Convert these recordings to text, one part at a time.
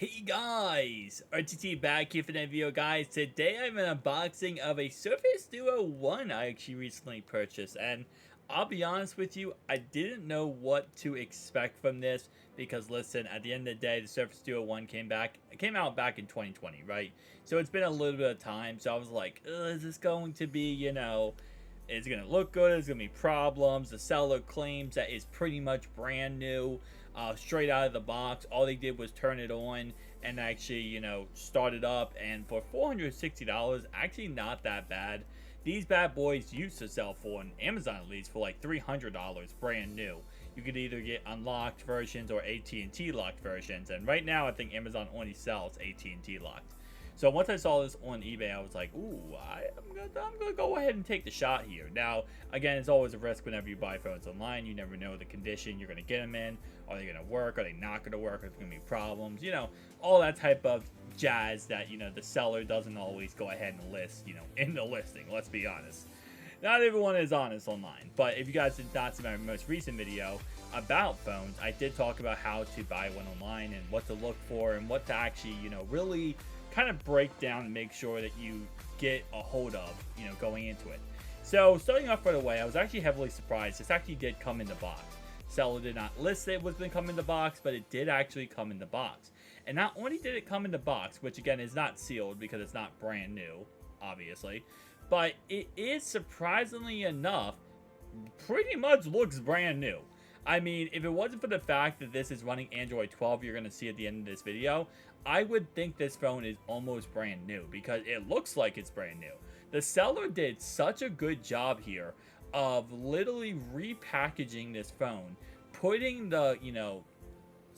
Hey guys, RTT back here for that video, guys. Today I'm an unboxing of a Surface Duo 1 I actually recently purchased, and I'll be honest with you, I didn't know what to expect from this because listen, at the end of the day, the Surface Duo 1 came out back in 2020, right? So it's been a little bit of time, so I was like, is this going to be, is it going to look good? Is going to be problems? The seller claims that it's pretty much brand new, straight out of the box. All they did was turn it on and actually, start it up. And for $460, actually not that bad. These bad boys used to sell for, on Amazon at least, for like $300 brand new. You could either get unlocked versions or AT&T locked versions. And right now, I think Amazon only sells AT&T locked. So once I saw this on eBay, I was like, ooh, I'm gonna go ahead and take the shot here. Now, again, it's always a risk whenever you buy phones online. You never know the condition you're gonna get them in. Are they gonna work? Are they not gonna work? Are there gonna be problems? All that type of jazz that, the seller doesn't always go ahead and list, in the listing. Let's be honest. Not everyone is honest online, but if you guys did not see my most recent video about phones, I did talk about how to buy one online and what to look for and what to actually, really kind of break down and make sure that you get a hold of, going into it. So starting off right away, I was actually heavily surprised. This actually did come in the box. Seller did not list it was going to come in the box, but it did actually come in the box. And not only did it come in the box, which again is not sealed because it's not brand new, obviously, but it is surprisingly enough, pretty much looks brand new. I mean, if it wasn't for the fact that this is running Android 12, you're going to see at the end of this video, I would think this phone is almost brand new because it looks like it's brand new. The seller did such a good job here of literally repackaging this phone, putting the,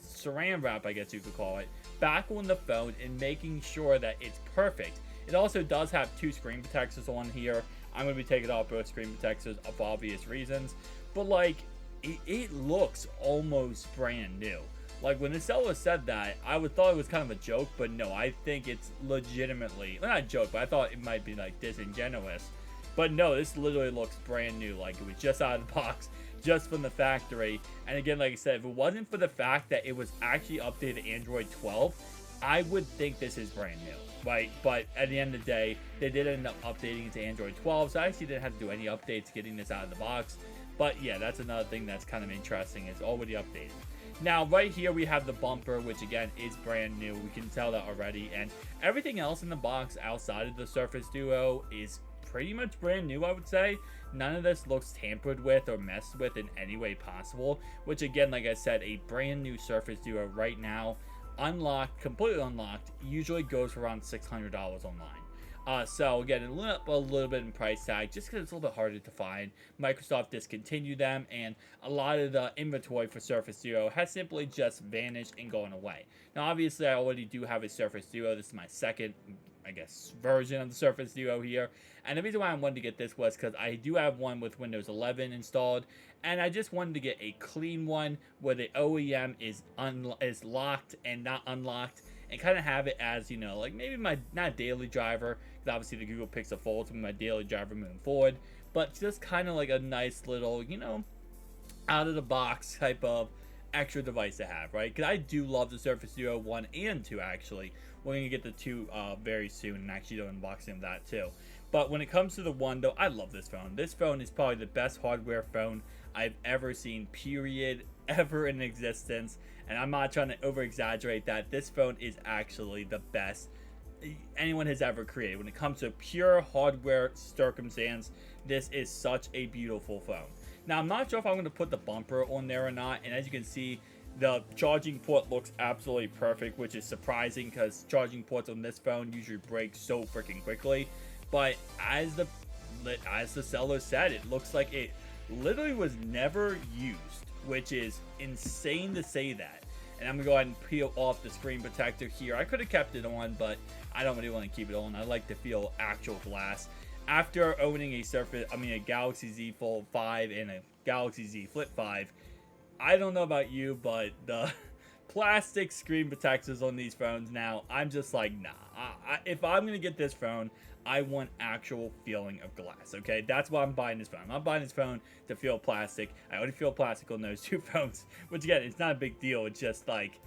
saran wrap, I guess you could call it, back on the phone and making sure that it's perfect. It also does have two screen protectors on here. I'm going to be taking off both screen protectors for obvious reasons, but like, it looks almost brand new. Like when the seller said that, I thought it was kind of a joke, but no, I think it's legitimately, well, not a joke, but I thought it might be like disingenuous. But no, this literally looks brand new, like it was just out of the box, just from the factory. And again, like I said, if it wasn't for the fact that it was actually updated to Android 12, I would think this is brand new, right? But at the end of the day, they did end up updating it to Android 12, so I actually didn't have to do any updates getting this out of the box. But yeah, that's another thing that's kind of interesting. It's already updated. Now, right here, we have the bumper, which again is brand new. We can tell that already. And everything else in the box outside of the Surface Duo is pretty much brand new, I would say. None of this looks tampered with or messed with in any way possible. Which again, like I said, a brand new Surface Duo right now, unlocked, completely unlocked, usually goes for around $600 online. So again, it went up a little bit in price tag just because it's a little bit harder to find. Microsoft discontinued them, and a lot of the inventory for Surface Duo has simply just vanished and gone away. Now, obviously, I already do have a Surface Duo. This is my second, I guess, version of the Surface Duo here. And the reason why I wanted to get this was because I do have one with Windows 11 installed, and I just wanted to get a clean one where the OEM is locked and not unlocked, and kind of have it as, like maybe my, not daily driver, because obviously the Google Pixel Fold will be my daily driver moving forward, but just kind of like a nice little, out of the box type of extra device to have, right? Because I do love the Surface Duo 1 and 2, actually. We're going to get the 2 very soon, and actually do an unboxing of that too. But when it comes to the 1, though, I love this phone. This phone is probably the best hardware phone I've ever seen, period, ever in existence. And I'm not trying to over-exaggerate that. This phone is actually the best anyone has ever created. When it comes to pure hardware circumstance, this is such a beautiful phone. Now, I'm not sure if I'm going to put the bumper on there or not. And as you can see, the charging port looks absolutely perfect, which is surprising because charging ports on this phone usually break so freaking quickly. But as the seller said, it looks like it literally was never used, which is insane to say that. And I'm going to go ahead and peel off the screen protector here. I could have kept it on, but I don't really want to keep it on. I like to feel actual glass. After owning a Galaxy Z Fold 5 and a Galaxy Z Flip 5, I don't know about you, but the plastic screen protectors on these phones now, I'm just like, nah. If I'm going to get this phone, I want actual feeling of glass, okay? That's why I'm buying this phone. I'm not buying this phone to feel plastic. I already feel plastic on those 2 phones, which again, it's not a big deal. It's just like,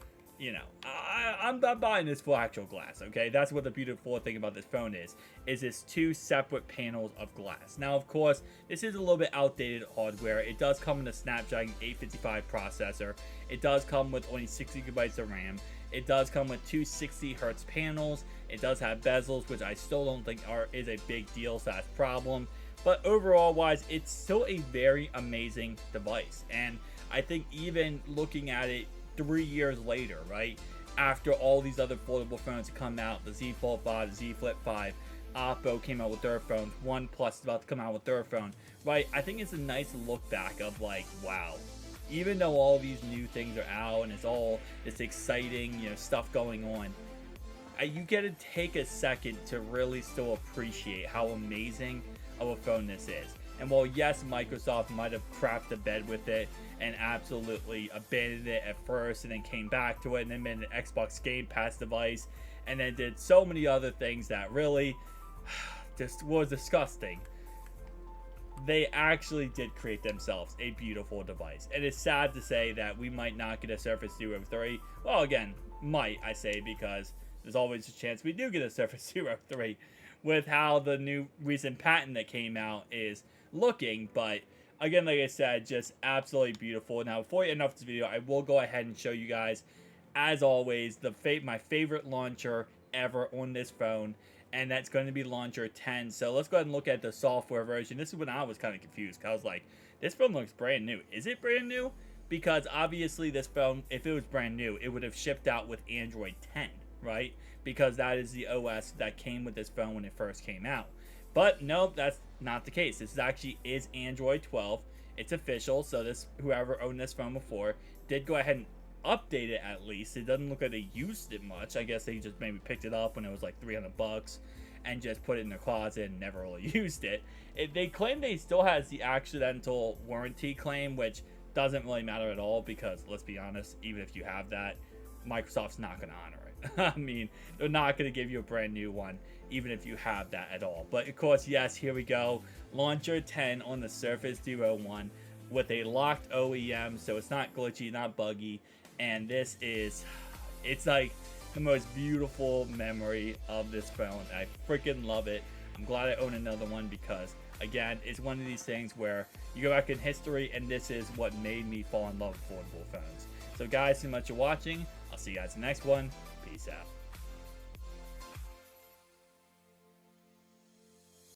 I'm not buying this full actual glass, okay? That's what the beautiful thing about this phone is it's two separate panels of glass. Now, of course, this is a little bit outdated hardware. It does come in a Snapdragon 855 processor. It does come with only 60 gigabytes of RAM. It does come with two 60 hertz panels. It does have bezels, which I still don't think is a big deal, so that's a problem. But overall wise, it's still a very amazing device. And I think even looking at it 3 years later, right, after all these other foldable phones come out, the Z Fold 5, the Z Flip 5, Oppo came out with their phones, OnePlus is about to come out with their phone, right? I think it's a nice look back of like, wow, even though all these new things are out and it's all this exciting, stuff going on, you get to take a second to really still appreciate how amazing of a phone this is. And while yes, Microsoft might have crapped the bed with it and absolutely abandoned it at first and then came back to it and then made an Xbox Game Pass device and then did so many other things that really just was disgusting, they actually did create themselves a beautiful device. And it's sad to say that we might not get a Surface Duo 3. Well, again, might I say, because there's always a chance we do get a Surface Duo 3 with how the new recent patent that came out is looking. But again, like I said, just absolutely beautiful. Now, before I end off this video, I will go ahead and show you guys, as always, my favorite launcher ever on this phone, and that's going to be Launcher 10. So let's go ahead and look at the software version. This is when I was kind of confused, because I was like, this phone looks brand new. Is it brand new? Because obviously this phone, if it was brand new, it would have shipped out with Android 10, right? Because that is the OS that came with this phone when it first came out. But no, that's not the case. This actually is Android 12. It's official, so whoever owned this phone before did go ahead and update it at least. It doesn't look like they used it much. I guess they just maybe picked it up when it was like $300 and just put it in their closet and never really used it. They claim they still has the accidental warranty claim, which doesn't really matter at all because, let's be honest, even if you have that, Microsoft's not going to honor it. I mean, they're not going to give you a brand new one, even if you have that at all. But of course, yes, here we go. Launcher 10 on the Surface Duo 1 with a locked OEM, so it's not glitchy, not buggy. And it's like the most beautiful memory of this phone. I freaking love it. I'm glad I own another one because, again, it's one of these things where you go back in history and this is what made me fall in love with foldable phones. So guys, so much for watching. I'll see you guys in the next one. Peace out.